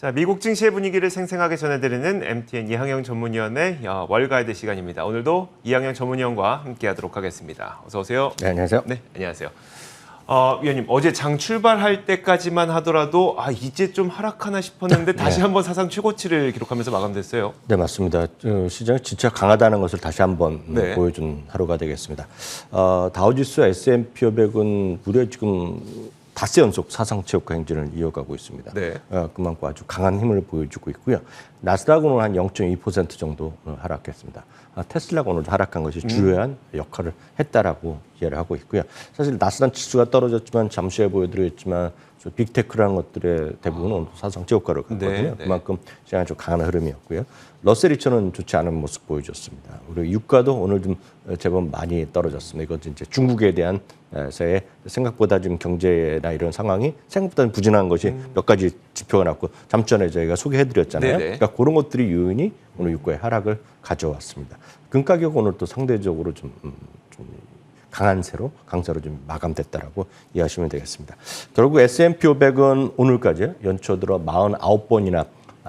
자, 미국 증시의 분위기를 생생하게 전해드리는 MTN 이항영 전문위원의 월가이드 시간입니다. 오늘도 이항영 전문위원과 함께하도록 하겠습니다. 어서 오세요. 네, 안녕하세요. 네, 안녕하세요. 위원님, 어제 장 출발할 때까지만 하더라도 이제 좀 하락하나 싶었는데 다시 한번 사상 최고치를 기록하면서 마감됐어요. 네, 맞습니다. 시장이 진짜 강하다는 것을 다시 한번 네. 보여준 하루가 되겠습니다. 다우지수 S&P 500은 무려 지금 닷새 연속 사상 최고가 행진을 이어가고 있습니다. 네. 그만큼 아주 강한 힘을 보여주고 있고요. 나스닥은 한 0.2% 정도 하락했습니다. 테슬라가 오늘 하락한 것이 주요한 역할을 했다라고 이해를 하고 있고요. 사실 나스닥 지수가 떨어졌지만 잠시 후에 보여드렸지만 빅테크라는 것들의 대부분은 오늘 사상 최고가를 갔거든요. 네, 네. 그만큼 시장이 좀 강한 흐름이었고요. 러셀 2000은 좋지 않은 모습 보여줬습니다. 그리고 유가도 오늘 좀 제법 많이 떨어졌습니다. 이것도 이제 중국에 대한 생각보다 지금 경제나 이런 상황이 생각보다 부진한 것이 몇 가지 지표가 났고 잠시 전에 저희가 소개해드렸잖아요. 네네. 그러니까 그런 것들이 요인이 오늘 유가의 하락을 가져왔습니다. 금 가격 오늘 또 상대적으로 좀 강한 강세로 좀 마감됐다라고 이해하시면 되겠습니다. 결국 S&P 500은 오늘까지 연초 들어 49번이나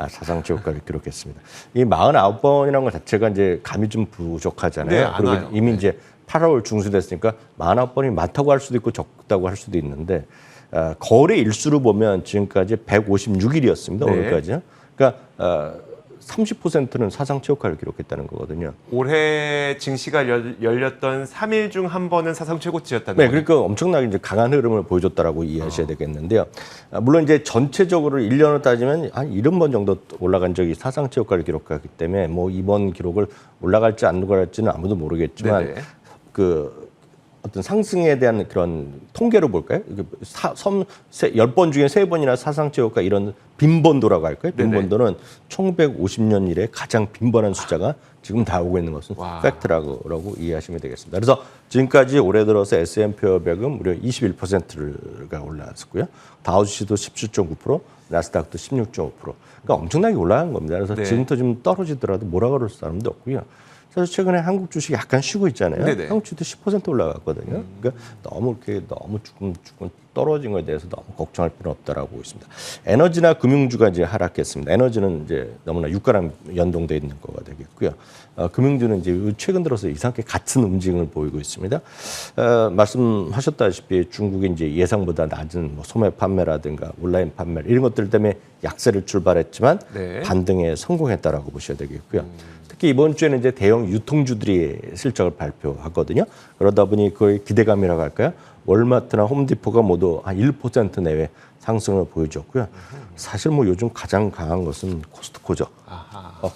사상 최고가를 기록했습니다. 이 49번이라는 것 자체가 이제 감이 좀 부족하잖아요. 네, 그리고 와요. 이미 이제 8월 중순됐으니까 49번이 많다고 할 수도 있고 적다고 할 수도 있는데 거래 일수로 보면 지금까지 156일이었습니다. 네. 오늘까지요. 그러니까 30%는 사상 최고가를 기록했다는 거거든요. 올해 증시가 열렸던 3일 중 한 번은 사상 최고치였다는 네, 거예요. 그러니까 엄청나게 이제 강한 흐름을 보여줬다라고 이해하셔야 되겠는데요. 물론 이제 전체적으로 1년을 따지면 한 70번 정도 올라간 적이 사상 최고가를 기록하기 때문에 뭐 이번 기록을 올라갈지 안 올라갈지는 아무도 모르겠지만 네네. 어떤 상승에 대한 그런 통계로 볼까요? 10번 중에 3번이나 사상 최고가 이런 빈번도라고 할까요? 빈번도는 1950년 이래 가장 빈번한 숫자가 지금 나오고 있는 것은 팩트라고 이해하시면 되겠습니다. 그래서 지금까지 올해 들어서 S&P 500은 무려 21%가 올라왔고요. 다우지수도 17.9%, 나스닥도 16.5%. 그러니까 엄청나게 올라간 겁니다. 그래서 네. 지금부터 좀 떨어지더라도 뭐라 그럴 사람도 없고요. 사실 최근에 한국 주식이 약간 쉬고 있잖아요. 네네. 한국 주식도 10% 올라갔거든요. 그러니까 너무 조금 떨어진 것에 대해서 너무 걱정할 필요는 없다라고 보고 있습니다. 에너지나 금융주가 이제 하락했습니다. 에너지는 이제 너무나 유가랑 연동돼 있는 거가 되겠고요. 금융주는 이제 최근 들어서 이상하게 같은 움직임을 보이고 있습니다. 말씀하셨다시피 중국이 이제 예상보다 낮은 뭐 소매 판매라든가 온라인 판매 이런 것들 때문에 약세를 출발했지만 네. 반등에 성공했다라고 보셔야 되겠고요. 특히 이번 주에는 이제 대형 유통주들이 실적을 발표하거든요. 그러다 보니 그 기대감이라고 할까요? 월마트나 홈디포가 모두 한 1% 내외 상승을 보여줬고요. 사실 뭐 요즘 가장 강한 것은 코스트코죠.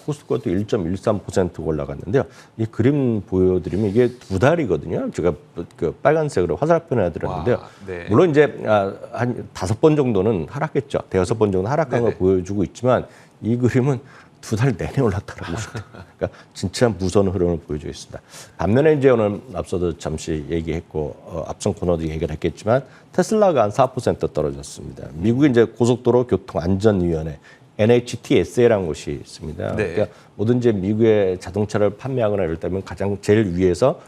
코스트코도 1.13% 올라갔는데요. 이 그림 보여드리면 이게 두 달이거든요. 제가 그 빨간색으로 화살표 내드렸는데요. 네. 물론 이제 한 5번 정도는 하락했죠. 5번 정도 하락한 걸 보여주고 있지만 이 그림은 두 달 내내 올랐다라고 보시면 그러니까 진짜 무서운 흐름을 보여주고 있습니다. 반면에 이제 오늘 앞서도 잠시 얘기했고 앞선 코너도 얘기를 했겠지만 테슬라가 한 4% 떨어졌습니다. 미국의 이제 고속도로 교통안전위원회 NHTSA라는 곳이 있습니다. 네. 그러니까 뭐든지 미국의 자동차를 판매하거나 이럴 때면 가장 제일 위에서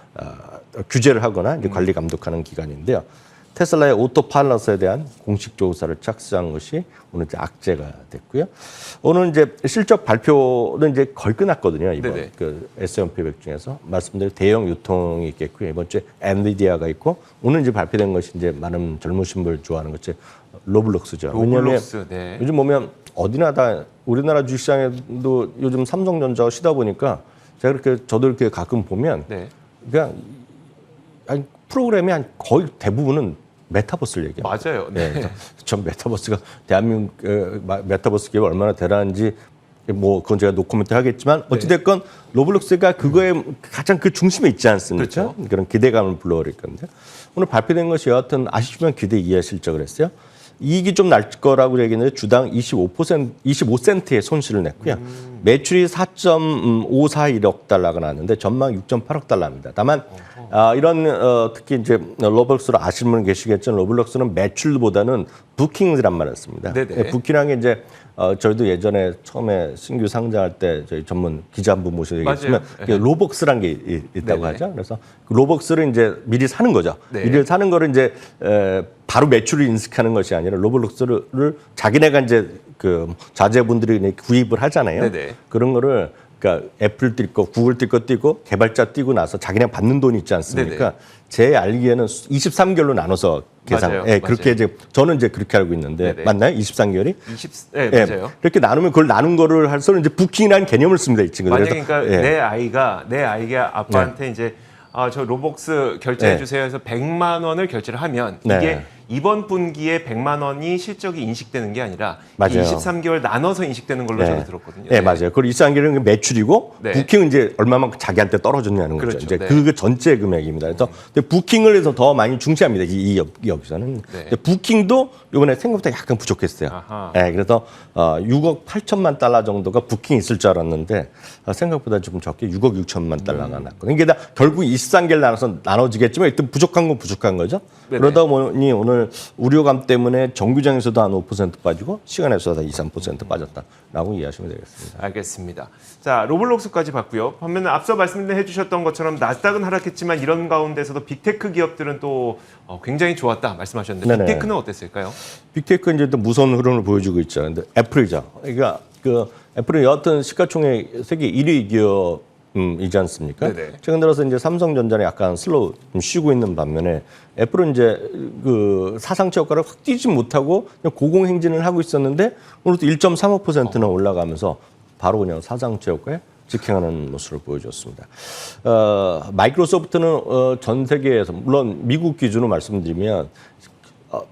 규제를 하거나 이제 관리 감독하는 기관인데요. 테슬라의 오토파일럿에 대한 공식 조사를 착수한 것이 오늘 이제 악재가 됐고요. 오늘 이제 실적 발표는 이제 거의 끝났거든요. 이번 네네. 그 S&P 500 중에서 말씀드린 대형 유통이 있겠고요. 이번 주에 엔비디아가 있고 오늘 이제 발표된 것이 이제 많은 젊으신 분들 좋아하는 것이 로블록스죠. 로블록스. 네. 요즘 보면 어디나 다 우리나라 주식시장에도 요즘 삼성전자 쉬다 보니까 제가 저도 이렇게 가끔 보면 네. 그냥 프로그램이 거의 대부분은 메타버스를 얘기합니다. 맞아요. 네. 전 메타버스가 대한민국 메타버스 기업이 얼마나 대단한지 뭐 그건 제가 노코멘트 하겠지만 어찌됐건 로블록스가 그거에 가장 그 중심에 있지 않습니까? 그렇죠. 그런 기대감을 불러올 건데 오늘 발표된 것이 여하튼 아쉽지만 기대 이하 실적을 했어요. 이익이 좀 날 거라고 얘기했는데 주당 25센트의 손실을 냈고요. 매출이 4.541억 달러가 나왔는데 전망 6.8억 달러입니다. 다만 이런 특히 이제 로블록스를 아시는 분 계시겠지만 로블록스는 매출보다는 부킹이란 말을 씁니다. 네네. 부킹이라는 게 이제 저희도 예전에 처음에 신규 상장할 때 저희 전문 기자 한 분 모셔서 얘기했지만 로벅스라는 게 있다고 네네. 하죠. 그래서 그 로벅스를 이제 미리 사는 거죠. 네. 미리 사는 거를 이제 바로 매출을 인식하는 것이 아니라 로블록스를 자기네가 이제 그 자제분들이 구입을 하잖아요. 네네. 그런 거를 그러니까 애플 띄고 구글 띄고 개발자 띄고 나서 자기네 받는 돈 있지 않습니까? 네네. 제 알기에는 23개월로 나눠서 계산. 맞아요. 예, 그렇게 맞아요. 이제 저는 이제 그렇게 알고 있는데 네네. 맞나요? 23개월이? 네, 예, 맞아요. 그렇게 나누면 그걸 나눈 거를 할서는 이제 부킹이라는 개념을 씁니다, 이 친구들. 만약에 그러니까 예. 내 아이가 아빠한테 이제 저 로벅스 결제해 주세요 해서 100만 원을 결제를 하면 네. 이게 이번 분기에 100만 원이 실적이 인식되는 게 아니라 맞아요. 23개월 나눠서 인식되는 걸로 저도 들었거든요. 네, 맞아요. 그리고 23개월은 매출이고 네. 부킹은 이제 얼마만큼 자기한테 떨어졌냐는 거죠. 그렇죠. 이제 네. 그 전체 금액입니다. 그래서 근데 부킹을 해서 더 많이 중시합니다. 여기서는. 네. 근데 부킹도 이번에 생각보다 약간 부족했어요. 아하. 네, 그래서 6억 8천만 달러 정도가 부킹이 있을 줄 알았는데 생각보다 조금 적게 6억 6천만 달러가 났거든요. 이게 다 결국 23개를 나눠서 나눠지겠지만 일단 부족한 건 부족한 거죠. 네네. 그러다 보니 오늘 우려감 때문에 정규장에서도 한 5% 빠지고 시간에서도 한 2, 3% 빠졌다라고 이해하시면 되겠습니다. 알겠습니다. 자, 로블록스까지 봤고요. 반면에 앞서 말씀해 주셨던 것처럼 나스닥은 하락했지만 이런 가운데서도 빅테크 기업들은 또 굉장히 좋았다 말씀하셨는데 네네. 빅테크는 어땠을까요? 빅테크 이제 또 무서운 흐름을 보여주고 있죠. 근데 애플이죠. 그러니까 그 애플은 여하튼 시가총액 세계 1위 기업이지 않습니까? 네네. 최근 들어서 이제 삼성전자는 약간 슬로우 좀 쉬고 있는 반면에 애플은 이제 그 사상치 효과를 확 뛰지 못하고 그냥 고공행진을 하고 있었는데 오늘도 1.35%는 올라가면서 바로 그냥 사상치 효과에 직행하는 모습을 보여줬습니다. 마이크로소프트는 전 세계에서 물론 미국 기준으로 말씀드리면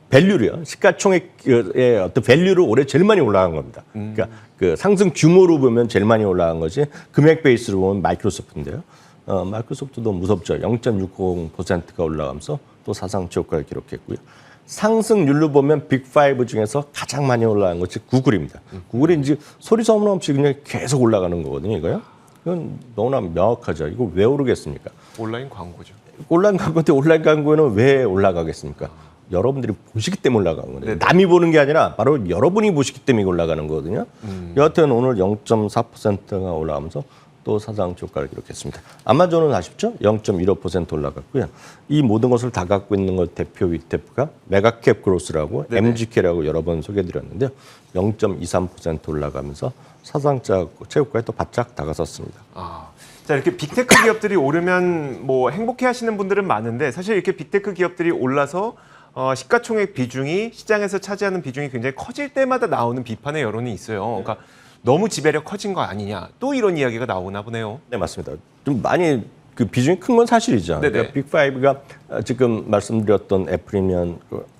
밸류로요. 시가총액의 어떤 밸류를 올해 제일 많이 올라간 겁니다. 그러니까 그 상승 규모로 보면 제일 많이 올라간 것이 금액 베이스로 보면 마이크로소프트인데요. 마이크로소프트도 무섭죠. 0.60%가 올라가면서 또 사상치 효과를 기록했고요. 상승률로 보면 빅5 중에서 가장 많이 올라간 것이 구글입니다. 구글이 이제 소리 소문 없이 그냥 계속 올라가는 거거든요, 이거요. 이건 너무나 명확하죠. 이거 왜 오르겠습니까? 온라인 광고죠. 온라인 광고인데 온라인 광고는 왜 올라가겠습니까? 여러분들이 보시기 때문에 올라가는 거예요. 네네. 남이 보는 게 아니라 바로 여러분이 보시기 때문에 올라가는 거거든요. 여하튼 오늘 0.4%가 올라가면서 또 사상 효과를 기록했습니다. 아마존은 아쉽죠? 0.15% 올라갔고요. 이 모든 것을 다 갖고 있는 것 대표 ETF가 메가캡 그로스라고 네네. MGK라고 여러 번 소개해드렸는데요. 0.23% 올라가면서 사상자 체육과에 또 바짝 다가섰습니다. 자, 이렇게 빅테크 기업들이 오르면 뭐 행복해하시는 분들은 많은데 사실 이렇게 빅테크 기업들이 올라서 시가총액 비중이 시장에서 차지하는 비중이 굉장히 커질 때마다 나오는 비판의 여론이 있어요. 그러니까 너무 지배력 커진 거 아니냐. 또 이런 이야기가 나오나 보네요. 네, 맞습니다. 좀 많이 그 비중이 큰 건 사실이죠. 네네. 그러니까 빅5가 지금 말씀드렸던 애플이면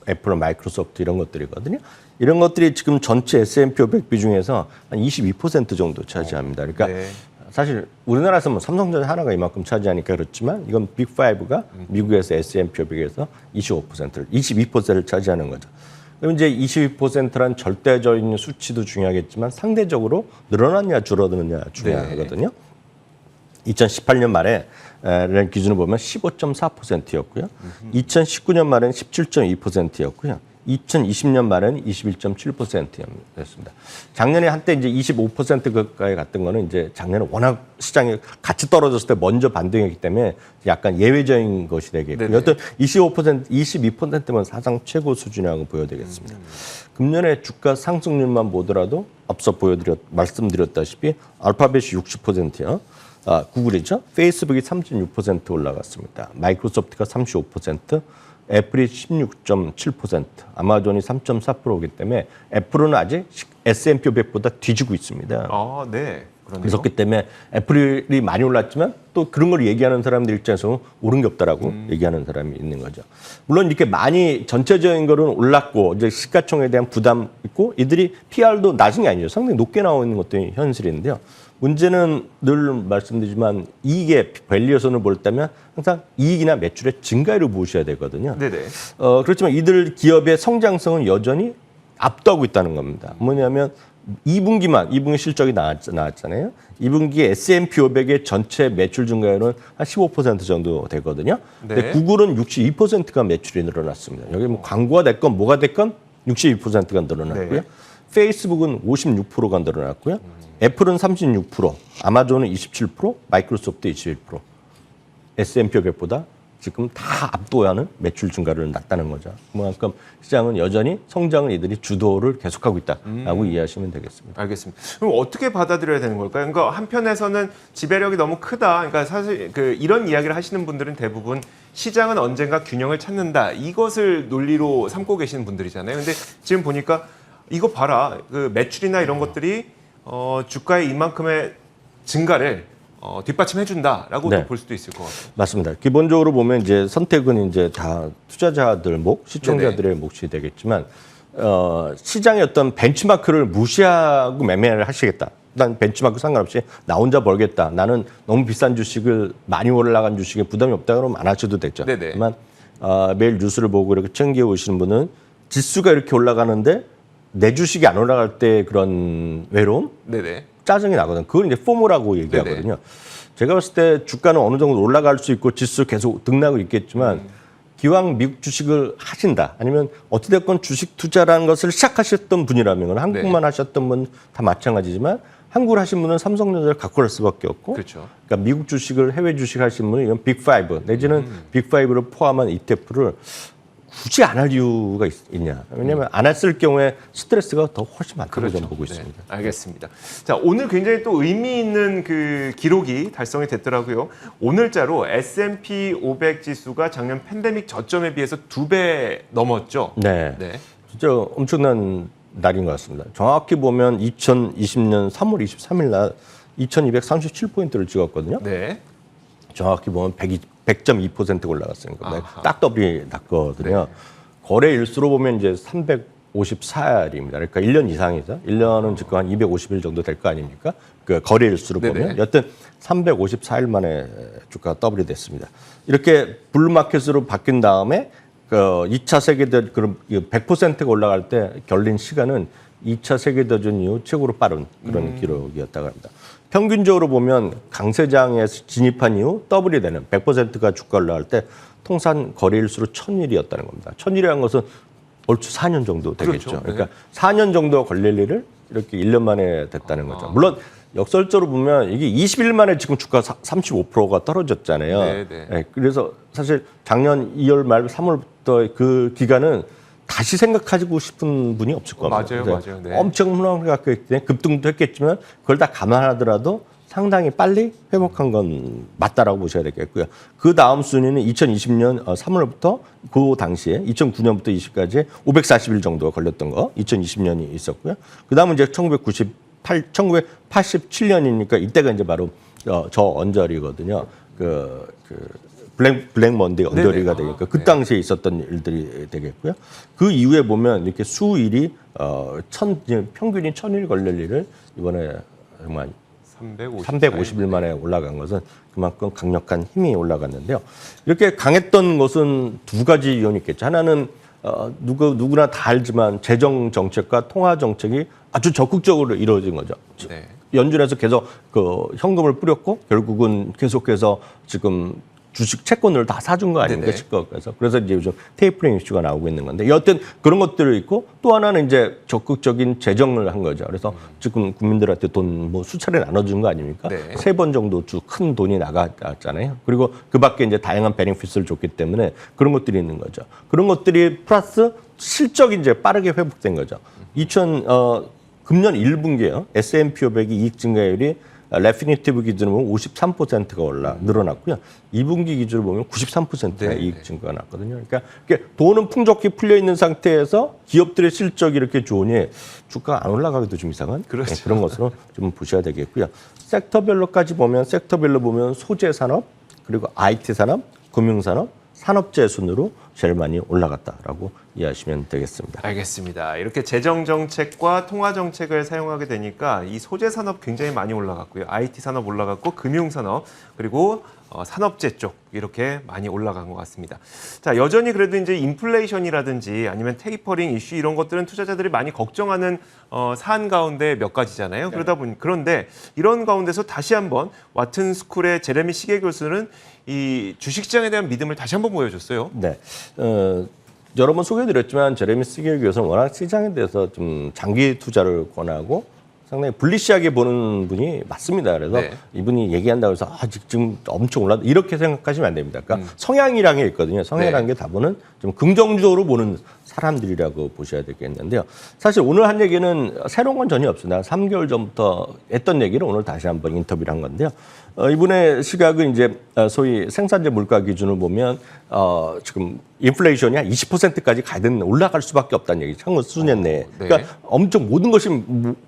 애플, 마이크로소프트 이런 것들이거든요. 이런 것들이 지금 전체 S&P 500 비중에서 한 22% 정도 차지합니다. 그러니까 네. 사실 우리나라에서 뭐 삼성전자 하나가 이만큼 차지하니까 그렇지만 이건 빅5가 미국에서 S&P 500에서 22%를 차지하는 거죠. 그럼 이제 22%란 절대적인 수치도 중요하겠지만 상대적으로 늘어났냐 줄어드느냐 중요하거든요. 2018년 말에 를 기준으로 보면 15.4%였고요. 2019년 말에는 17.2%였고요. 2020년 말에는 21.7%였습니다. 작년에 한때 이제 25% 가까이 갔던 거는 이제 작년에 워낙 시장이 같이 떨어졌을 때 먼저 반등했기 때문에 약간 예외적인 것이 되겠고요. 네네. 여튼 25%, 22%면 사상 최고 수준이라고 보여드리겠습니다. 금년에 주가 상승률만 보더라도 앞서 말씀드렸다시피 알파벳이 60%요. 구글이죠. 페이스북이 36% 올라갔습니다. 마이크로소프트가 35%, 애플이 16.7%, 아마존이 3.4%이기 때문에 애플은 아직 S&P 500보다 뒤지고 있습니다. 네. 그렇네요. 그렇기 때문에 애플이 많이 올랐지만 또 그런 걸 얘기하는 사람들 입장에서 오른 게 없다라고 얘기하는 사람이 있는 거죠. 물론 이렇게 많이 전체적인 거는 올랐고 이제 시가총액에 대한 부담 있고 이들이 PR도 낮은 게 아니죠. 상당히 높게 나와 있는 것도 현실인데요. 문제는 늘 말씀드리지만 이익의 밸류에서는 볼 때면 항상 이익이나 매출의 증가율을 보셔야 되거든요. 네네. 그렇지만 이들 기업의 성장성은 여전히 압도하고 있다는 겁니다. 뭐냐면 2분기 실적이 나왔잖아요. 2분기에 S&P 500의 전체 매출 증가율은 한 15% 정도 되거든요. 근데 네. 구글은 62%가 매출이 늘어났습니다. 여기 뭐 광고가 됐건 뭐가 됐건 62%가 늘어났고요. 네. 페이스북은 56%가 늘어났고요. 애플은 36%, 아마존은 27%, 마이크로소프트 21%. S&P 500보다 지금 다 압도하는 매출 증가를 났다는 거죠. 그만큼 시장은 여전히 성장을 이들이 주도를 계속하고 있다라고 이해하시면 되겠습니다. 알겠습니다. 그럼 어떻게 받아들여야 되는 걸까요? 그러니까 한편에서는 지배력이 너무 크다. 그러니까 사실 이런 이야기를 하시는 분들은 대부분 시장은 언젠가 균형을 찾는다. 이것을 논리로 삼고 계시는 분들이잖아요. 근데 지금 보니까 이거 봐라. 그 매출이나 이런 것들이 주가의 이만큼의 증가를 뒷받침해준다라고 볼 수도 있을 것 같아요. 맞습니다. 기본적으로 보면 이제 선택은 이제 다 투자자들 목, 시청자들의 몫이 되겠지만 시장의 어떤 벤치마크를 무시하고 매매를 하시겠다. 난 벤치마크 상관없이 나 혼자 벌겠다. 나는 너무 비싼 주식을 많이 올라간 주식에 부담이 없다 그러면 안 하셔도 되죠. 하지만 매일 뉴스를 보고 이렇게 챙겨 오시는 분은 지수가 이렇게 올라가는데 내 주식이 안 올라갈 때 그런 외로움? 짜증이 나거든요. 그걸 이제 포모라고 얘기하거든요. 제가 봤을 때 주가는 어느 정도 올라갈 수 있고 지수 계속 등락을 있겠지만 기왕 미국 주식을 하신다. 아니면 어찌됐건 주식 투자라는 것을 시작하셨던 분이라면 한국만 하셨던 분 다 마찬가지지만 한국을 하신 분은 삼성전자를 갖고 갈 수밖에 없고 그러니까 미국 주식을 해외 주식 하신 분은 이런 빅5 내지는 빅5를 포함한 ETF를 굳이 안 할 이유가 있냐. 왜냐하면 안 했을 경우에 스트레스가 더 훨씬 많다고 저는 보고 있습니다. 알겠습니다. 자, 오늘 굉장히 또 의미 있는 그 기록이 달성이 됐더라고요. 오늘자로 S&P 500 지수가 작년 팬데믹 저점에 비해서 2배 넘었죠. 네. 진짜 엄청난 날인 것 같습니다. 정확히 보면 2020년 3월 23일 날 2237포인트를 찍었거든요. 정확히 보면 100.2% 올라갔으니까 딱 더블이 났거든요. 거래 일수로 보면 이제 354일입니다. 그러니까 1년 이상이죠. 1년은 지금 한 250일 정도 될 거 아닙니까? 그 거래 일수로 보면 여튼 354일 만에 주가가 더블이 됐습니다. 이렇게 블루마켓으로 바뀐 다음에 그 2차 세계대전 그럼 100%가 올라갈 때 걸린 시간은 2차 세계대전 이후 최고로 빠른 그런 기록이었다고 합니다. 평균적으로 보면 강세장에 진입한 이후 더블이 되는 100%가 주가 올라갈 때 통산 거래일수로 1000일이었다는 겁니다. 1000일이라는 것은 얼추 4년 정도 되겠죠. 그러니까 4년 정도 걸릴 일을 이렇게 1년 만에 됐다는 거죠. 물론 역설적으로 보면 이게 20일 만에 지금 주가 35%가 떨어졌잖아요. 그래서 사실 작년 2월 말 3월부터 그 기간은 다시 생각하고 싶은 분이 없을 겁니다. 맞아요. 엄청 흥황했기 때문에 급등도 했겠지만 그걸 다 감안하더라도 상당히 빨리 회복한 건 맞다라고 보셔야 되겠고요. 그 다음 순위는 2020년 3월부터 그 당시에 2009년부터 20까지 540일 정도 걸렸던 거 2020년이 있었고요. 그 다음은 이제 1987년이니까 이때가 이제 바로 저 언저리거든요. 블랙 먼데이 언저리가 되니까 그 당시에 있었던 일들이 되겠고요. 그 이후에 보면 이렇게 수일이 평균이 1000일 걸릴 일을 이번에 정말 350일 만에 올라간 것은 그만큼 강력한 힘이 올라갔는데요. 이렇게 강했던 것은 두 가지 이유는 있겠죠. 하나는 누구나 다 알지만 재정 정책과 통화 정책이 아주 적극적으로 이루어진 거죠. 연준에서 계속 그 현금을 뿌렸고 결국은 계속해서 지금 주식 채권을 다 사준 거 아닙니까? 그래서 이제 요즘 테이퍼링 이슈가 나오고 있는 건데 여튼 그런 것들이 있고 또 하나는 이제 적극적인 재정을 한 거죠. 그래서 지금 국민들한테 돈 뭐 수차례 나눠준 거 아닙니까? 3번 정도 큰 돈이 나갔잖아요. 그리고 그 밖에 이제 다양한 베네핏을 줬기 때문에 그런 것들이 있는 거죠. 그런 것들이 플러스 실적이 이제 빠르게 회복된 거죠. 금년 1분기에요. S&P 500이 이익 증가율이 레피니티브 기준으로 보면 53%가 늘어났고요. 2분기 기준으로 보면 93%의 이익 증가가 났거든요. 그러니까 돈은 풍족히 풀려 있는 상태에서 기업들의 실적이 이렇게 좋으니 주가가 안 올라가기도 좀 이상한 그런 것으로 좀 보셔야 되겠고요. 섹터별로까지 보면 소재 산업 그리고 IT 산업, 금융 산업, 산업재 순으로 제일 많이 올라갔다라고 이해하시면 되겠습니다. 알겠습니다. 이렇게 재정 정책과 통화 정책을 사용하게 되니까 이 소재 산업 굉장히 많이 올라갔고요. IT 산업 올라갔고 금융 산업 그리고 산업재 쪽 이렇게 많이 올라간 것 같습니다. 자, 여전히 그래도 이제 인플레이션이라든지 아니면 테이퍼링 이슈 이런 것들은 투자자들이 많이 걱정하는 사안 가운데 몇 가지잖아요. 그런데 이런 가운데서 다시 한번 와튼 스쿨의 제레미 시게 교수는 이 주식시장에 대한 믿음을 다시 한번 보여줬어요. 여러 번 소개해드렸지만 제레미 시게 교수는 워낙 시장에 대해서 좀 장기 투자를 권하고 상당히 불리시하게 보는 분이 맞습니다. 그래서 네. 이분이 얘기한다고 해서 지금 엄청 올랐다 이렇게 생각하시면 안 됩니다. 그러니까 성향이라는 게 있거든요. 성향이라는 게 다분은 좀 긍정적으로 보는 사람들이라고 보셔야 되겠는데요. 사실 오늘 한 얘기는 새로운 건 전혀 없습니다. 3개월 전부터 했던 얘기를 오늘 다시 한번 인터뷰를 한 건데요. 이분의 시각은 이제 소위 생산재 물가 기준을 보면 지금 인플레이션이 한 20%까지 가야 되는 올라갈 수밖에 없다는 얘기. 향후 수년 내에. 네. 그러니까 엄청 모든 것이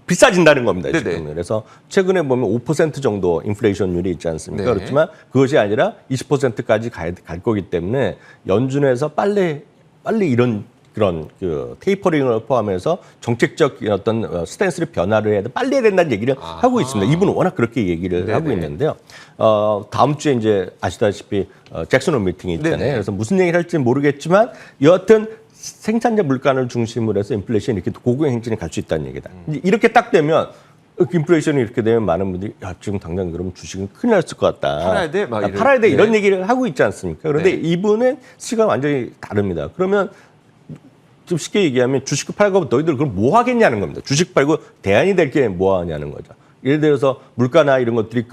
비싸진다는 겁니다. 네네. 지금. 그래서 최근에 보면 5% 정도 인플레이션율이 있지 않습니까? 네. 그렇지만 그것이 아니라 20%까지 갈 거기 때문에 연준에서 빨리 이런 그런 그 테이퍼링을 포함해서 정책적 어떤 스탠스를 변화를 해야 돼 빨리 해야 된다는 얘기를 하고 있습니다. 이분은 워낙 그렇게 얘기를 네네. 하고 있는데요. 다음 주에 이제 아시다시피 잭슨홀 미팅이 있잖아요. 네네. 그래서 무슨 얘기를 할지는 모르겠지만 여하튼 생산자 물가를 중심으로 해서 인플레이션이 이렇게 고공행진이 갈 수 있다는 얘기다. 이제 이렇게 딱 되면 인플레이션이 이렇게 되면 많은 분들이 지금 당장 그러면 주식은 큰일 날 것 같다. 팔아야 돼? 막 팔아야 돼. 이런 네. 얘기를 하고 있지 않습니까? 그런데 네. 이분의 시각은 완전히 다릅니다. 그러면 좀 쉽게 얘기하면 주식을 팔고 너희들 그럼 뭐 하겠냐는 겁니다. 주식 팔고 대안이 될 게 뭐 하냐는 거죠. 예를 들어서 물가나 이런 것들이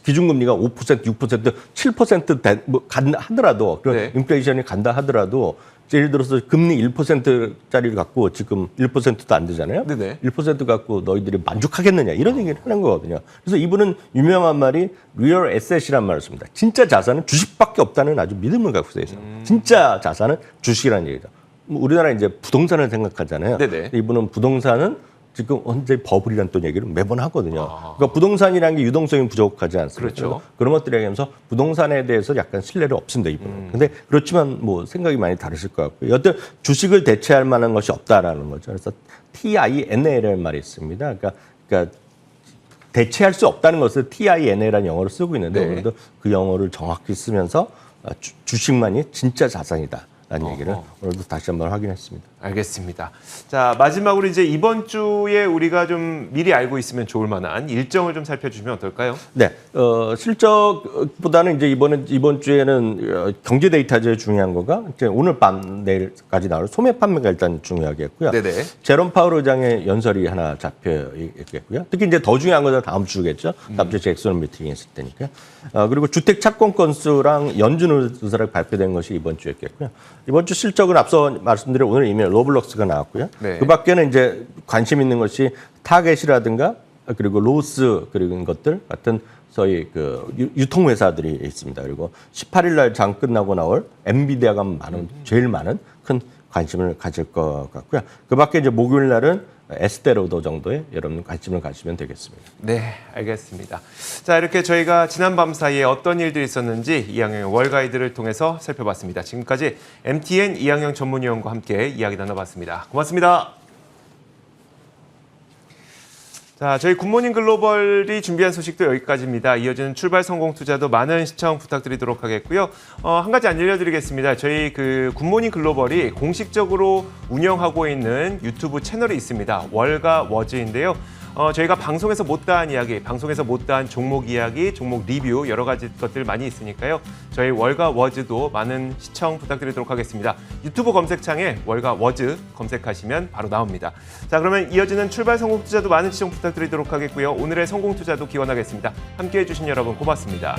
기준금리가 5%, 6%, 7% 하더라도 그런 네. 인플레이션이 간다 하더라도 예를 들어서 금리 1%짜리를 갖고 지금 1%도 안 되잖아요. 네네. 1% 갖고 너희들이 만족하겠느냐 이런 얘기를 하는 거거든요. 그래서 이분은 유명한 말이 리얼 에셋이란 말을 씁니다. 진짜 자산은 주식밖에 없다는 아주 믿음을 갖고 있어요. 진짜 자산은 주식이라는 얘기죠. 우리나라 이제 부동산을 생각하잖아요. 네네. 근데 이분은 부동산은 지금 언제 버블이라는 또 얘기를 매번 하거든요. 그러니까 부동산이라는 게 유동성이 부족하지 않습니까? 그렇죠. 그런 것들에 의해서 부동산에 대해서 약간 신뢰를 없습니다, 이분은. 근데 그렇지만 뭐 생각이 많이 다르실 것 같고요. 여튼 주식을 대체할 만한 것이 없다라는 거죠. 그래서 TINA라는 말이 있습니다. 그러니까 대체할 수 없다는 것을 TINA라는 영어를 쓰고 있는데 네. 오늘도 그 영어를 정확히 쓰면서 주식만이 진짜 자산이다. 라는 얘기를 오늘도 다시 한번 확인했습니다. 알겠습니다. 자, 마지막으로 이제 이번 주에 우리가 좀 미리 알고 있으면 좋을 만한 일정을 좀 살펴주시면 어떨까요? 네, 실적보다는 이제 이번 주에는 경제 데이터 제일 중요한 거가 이제 오늘 밤 내일까지 나올 소매 판매가 일단 중요하겠고요. 네네. 제롬 파월 의장의 연설이 하나 잡혀 있겠고요. 특히 이제 더 중요한 것은 다음 주겠죠. 다음 주에 잭슨 미팅이 있을 테니까요. 그리고 주택 착공 건수랑 연준 의사락 발표된 것이 이번 주에 있겠고요. 이번 주 실적은 앞서 말씀드린 오늘 이미 로블록스가 나왔고요. 네. 그 밖에는 이제 관심 있는 것이 타겟이라든가 그리고 로스 그리고 것들 같은 소위 그 유통회사들이 있습니다. 그리고 18일 날 장 끝나고 나올 엔비디아가 제일 많은 큰 관심을 가질 것 같고요. 그 밖에 이제 목요일 날은 에스테로도 정도의 여러분 관심을 가지면 되겠습니다. 네, 알겠습니다. 자, 이렇게 저희가 지난 밤 사이에 어떤 일들이 있었는지 이항영의 월 가이드를 통해서 살펴봤습니다. 지금까지 MTN 이항영 전문위원과 함께 이야기 나눠봤습니다. 고맙습니다. 자, 저희 굿모닝 글로벌이 준비한 소식도 여기까지입니다. 이어지는 출발 성공 투자도 많은 시청 부탁드리도록 하겠고요. 한 가지 알려드리겠습니다. 저희 그 굿모닝 글로벌이 공식적으로 운영하고 있는 유튜브 채널이 있습니다. 월가 워즈인데요. 저희가 방송에서 못다한 이야기, 방송에서 못다한 종목 이야기, 종목 리뷰 여러 가지 것들 많이 있으니까요. 저희 월가 워즈도 많은 시청 부탁드리도록 하겠습니다. 유튜브 검색창에 월가 워즈 검색하시면 바로 나옵니다. 자, 그러면 이어지는 출발 성공 투자도 많은 시청 부탁드리도록 하겠고요. 오늘의 성공 투자도 기원하겠습니다. 함께해 주신 여러분 고맙습니다.